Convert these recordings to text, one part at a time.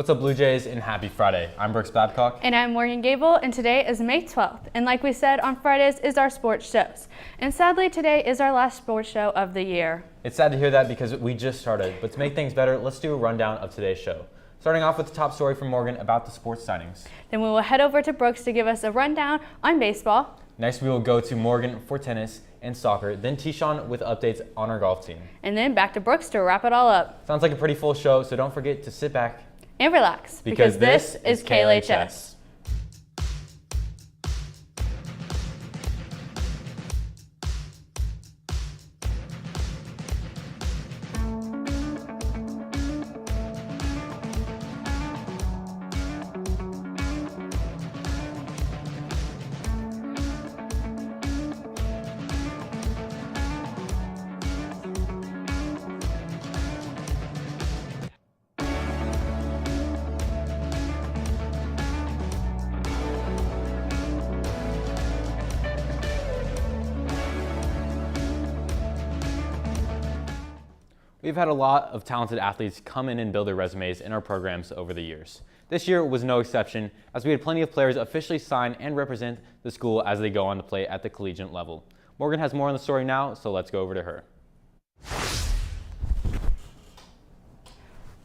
What's up, Blue Jays, and happy Friday. I'm Brooks Babcock. And I'm Morgan Gable, and today is May 12th. And like we said, on Fridays is our sports shows. And sadly, today is our last sports show of the year. It's sad to hear that because we just started, but to make things better, let's do a rundown of today's show. Starting off with the top story from Morgan about the sports signings. Then we will head over to Brooks to give us a rundown on baseball. Next, we will go to Morgan for tennis and soccer, then Tishan with updates on our golf team. And then back to Brooks to wrap it all up. Sounds like a pretty full show, so don't forget to sit back and relax, because this is KLHS. We've had a lot of talented athletes come in and build their resumes in our programs over the years. This year was no exception, as we had plenty of players officially sign and represent the school as they go on to play at the collegiate level. Morgan has more on the story now, so let's go over to her.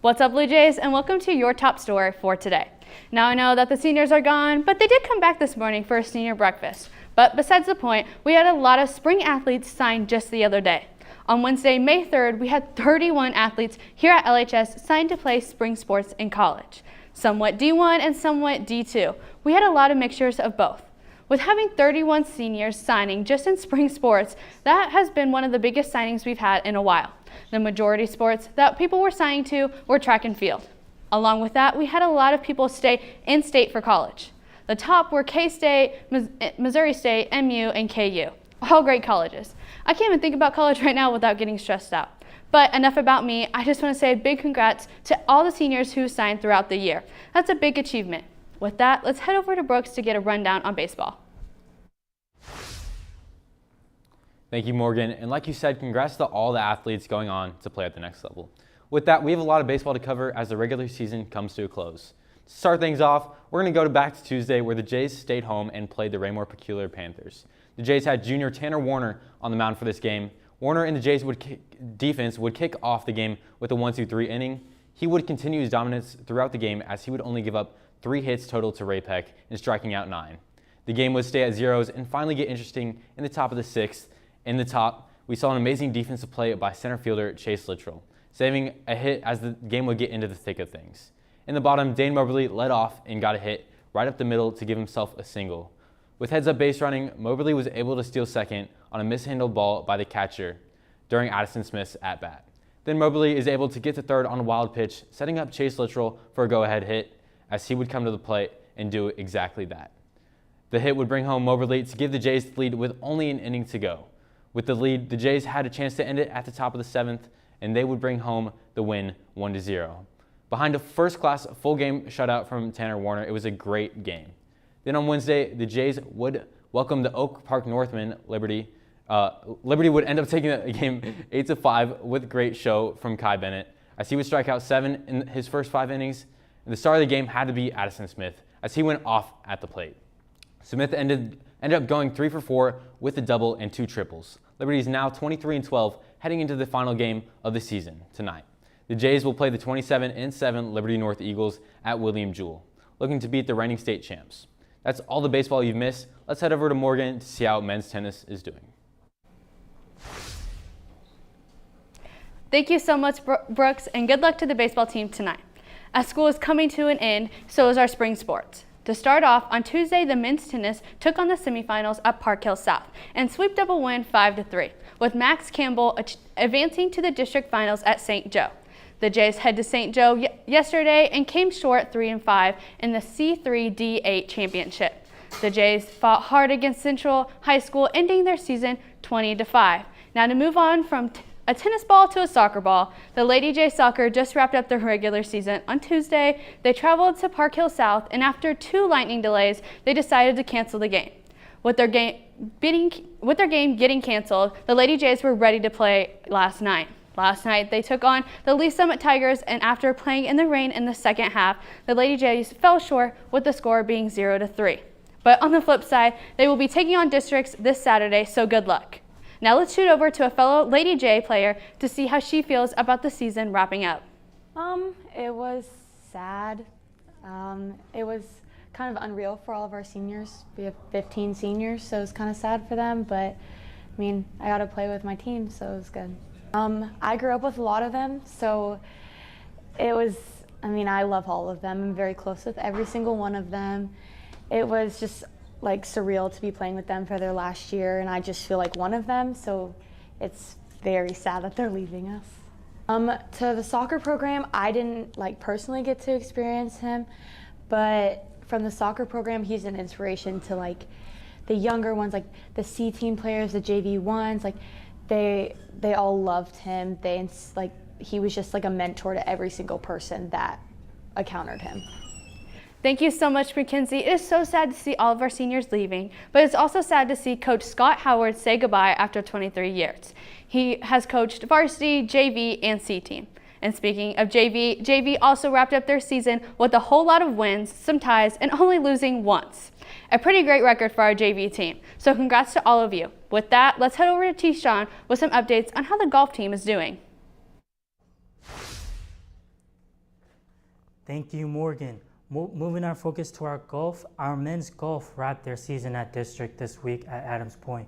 What's up, Blue Jays, and welcome to your top story for today. Now I know that the seniors are gone, but they did come back this morning for a senior breakfast. But besides the point, we had a lot of spring athletes signed just the other day. On Wednesday, May 3rd, we had 31 athletes here at LHS signed to play spring sports in college. Somewhat D1 and somewhat D2. We had a lot of mixtures of both. With having 31 seniors signing just in spring sports, that has been one of the biggest signings we've had in a while. The majority sports that people were signing to were track and field. Along with that, we had a lot of people stay in state for college. The top were K-State, Missouri State, MU, and KU. All great colleges. I can't even think about college right now without getting stressed out. But enough about me. I just want to say a big congrats to all the seniors who signed throughout the year. That's a big achievement. With that, let's head over to Brooks to get a rundown on baseball. Thank you, Morgan. And like you said, congrats to all the athletes going on to play at the next level. With that, we have a lot of baseball to cover as the regular season comes to a close. To start things off, we're going to go back to Tuesday, where the Jays stayed home and played the Raymore Peculiar Panthers. The Jays had junior Tanner Warner on the mound for this game. Warner and the Jays defense would kick off the game with a 1-2-3 inning. He would continue his dominance throughout the game, as he would only give up 3 hits total to Ray Peck and striking out 9. The game would stay at zeros and finally get interesting in the top of the 6th. In the top, we saw an amazing defensive play by center fielder Chase Littrell, saving a hit as the game would get into the thick of things. In the bottom, Dane Moberly led off and got a hit right up the middle to give himself a single. With heads-up base running, Moberly was able to steal second on a mishandled ball by the catcher during Addison Smith's at-bat. Then Moberly is able to get to third on a wild pitch, setting up Chase Littrell for a go-ahead hit, as he would come to the plate and do exactly that. The hit would bring home Moberly to give the Jays the lead with only an inning to go. With the lead, the Jays had a chance to end it at the top of the 7th, and they would bring home the win 1-0. Behind a first-class full-game shutout from Tanner Warner, it was a great game. Then on Wednesday, the Jays would welcome the Oak Park Northmen, Liberty. Liberty would end up taking the game 8-5 with a great show from Kai Bennett, as he would strike out 7 in his first 5 innings. And the star of the game had to be Addison Smith, as he went off at the plate. Smith ended up going 3 for 4 with a double and 2 triples. Liberty is now 23-12, heading into the final game of the season tonight. The Jays will play the 27-7 Liberty North Eagles at William Jewell, looking to beat the reigning state champs. That's all the baseball you've missed. Let's head over to Morgan to see how men's tennis is doing. Thank you so much, Brooks, and good luck to the baseball team tonight. As school is coming to an end, so is our spring sports. To start off, on Tuesday, the men's tennis took on the semifinals at Park Hill South and swept up a win 5-3, with Max Campbell advancing to the district finals at St. Joe. The Jays head to St. Joe yesterday and came short 3-5 in the C3D8 championship. The Jays fought hard against Central High School, ending their season 20-5. Now to move on from a tennis ball to a soccer ball, the Lady J Soccer just wrapped up their regular season. On Tuesday, they traveled to Park Hill South, and after 2 lightning delays, they decided to cancel the game. With their game getting canceled, the Lady Jays were ready to play last night. Last night, they took on the Lee Summit Tigers, and after playing in the rain in the second half, the Lady Jays fell short with the score being 0-3. But on the flip side, they will be taking on Districts this Saturday, so good luck. Now let's shoot over to a fellow Lady J player to see how she feels about the season wrapping up. It was sad. It was kind of unreal for all of our seniors. We have 15 seniors, so it's kind of sad for them, but I mean, I got to play with my team, so it was good. I grew up with a lot of them, so it was, I love all of them. I'm very close with every single one of them. It was just like surreal to be playing with them for their last year, and I just feel like one of them, so it's very sad that they're leaving us. To the soccer program, I didn't personally get to experience him, but from the soccer program, he's an inspiration to the younger ones, like the C team players, the JV ones, they all loved him. He was just a mentor to every single person that encountered him. Thank you so much, Mackenzie. It is so sad to see all of our seniors leaving, but it's also sad to see Coach Scott Howard say goodbye after 23 years. He has coached varsity, JV, and C team. And speaking of JV, JV also wrapped up their season with a whole lot of wins, some ties, and only losing once. A pretty great record for our JV team, so congrats to all of you. With that, let's head over to T-Sean with some updates on how the golf team is doing. Thank you, Morgan. Moving our focus to our men's golf wrapped their season at District this week at Adams Point.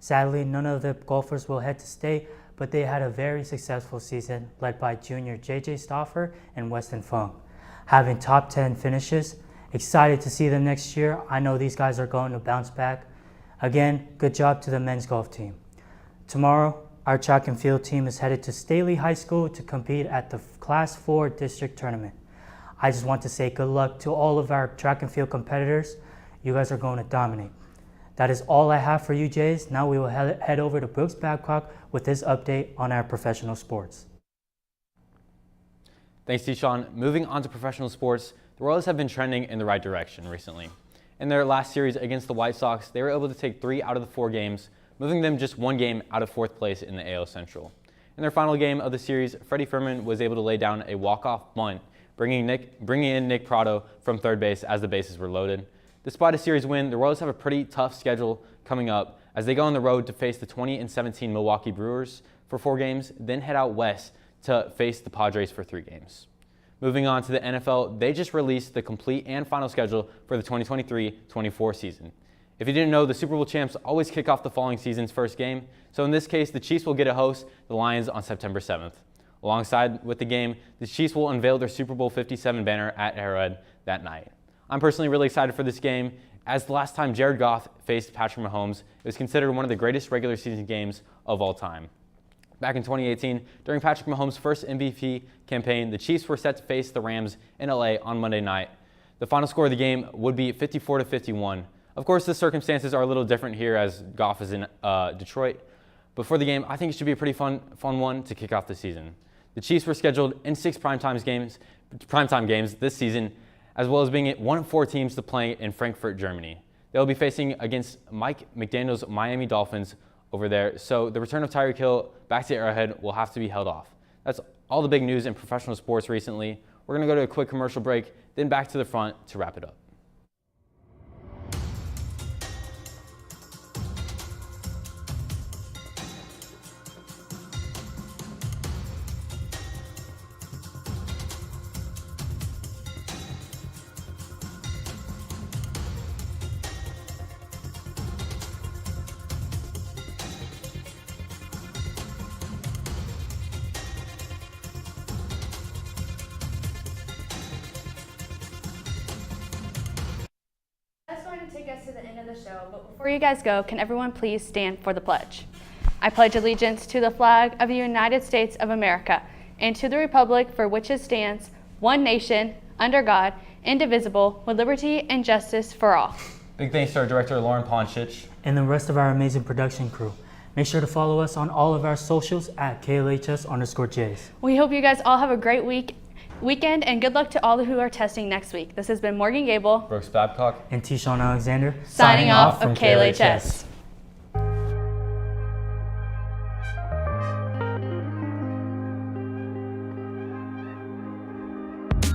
Sadly, none of the golfers will head to state, but they had a very successful season led by junior JJ Stauffer and Weston Fung, having top 10 finishes. Excited to see them next year. I know these guys are going to bounce back. Again, good job to the men's golf team. Tomorrow, our track and field team is headed to Staley High School to compete at the Class 4 district tournament. I just want to say good luck to all of our track and field competitors. You guys are going to dominate. That is all I have for you, Jays. Now we will head over to Brooks Babcock with his update on our professional sports. Thanks, T-Sean. Moving on to professional sports, the Royals have been trending in the right direction recently. In their last series against the White Sox, they were able to take 3 out of the 4 games, moving them just 1 game out of 4th place in the AL Central. In their final game of the series, Freddie Fermin was able to lay down a walk-off bunt, bringing in Nick Prado from third base as the bases were loaded. Despite a series win, the Royals have a pretty tough schedule coming up as they go on the road to face the 20-17 Milwaukee Brewers for 4 games, then head out west to face the Padres for 3 games. Moving on to the NFL, they just released the complete and final schedule for the 2023-24 season. If you didn't know, the Super Bowl champs always kick off the following season's first game, so in this case, the Chiefs will get to host the Lions on September 7th. Alongside with the game, the Chiefs will unveil their Super Bowl 57 banner at Arrowhead that night. I'm personally really excited for this game, as the last time Jared Goff faced Patrick Mahomes, it was considered one of the greatest regular season games of all time. Back in 2018, during Patrick Mahomes' first MVP campaign, the Chiefs were set to face the Rams in LA on Monday night. The final score of the game would be 54-51. Of course, the circumstances are a little different here as Goff is in Detroit, but for the game, I think it should be a pretty fun one to kick off the season. The Chiefs were scheduled in 6 primetime games this season, as well as being one of 4 teams to play in Frankfurt, Germany. They'll be facing against Mike McDaniel's Miami Dolphins over there, so the return of Tyreek Hill back to Arrowhead will have to be held off. That's all the big news in professional sports recently. We're going to go to a quick commercial break, then back to the front to wrap it up. Take us to the end of the show, but before you guys go, can everyone please stand for the pledge? I pledge allegiance to the flag of the United States of America and to the republic for which it stands, one nation, under God, indivisible, with liberty and justice for all. Big thanks to our director, Lauren Ponchich. And the rest of our amazing production crew. Make sure to follow us on all of our socials at KLHS_Jays. We hope you guys all have a great weekend, and good luck to all who are testing next week. This has been Morgan Gable, Brooks Babcock, and T-Sean Alexander, signing off of KLHS.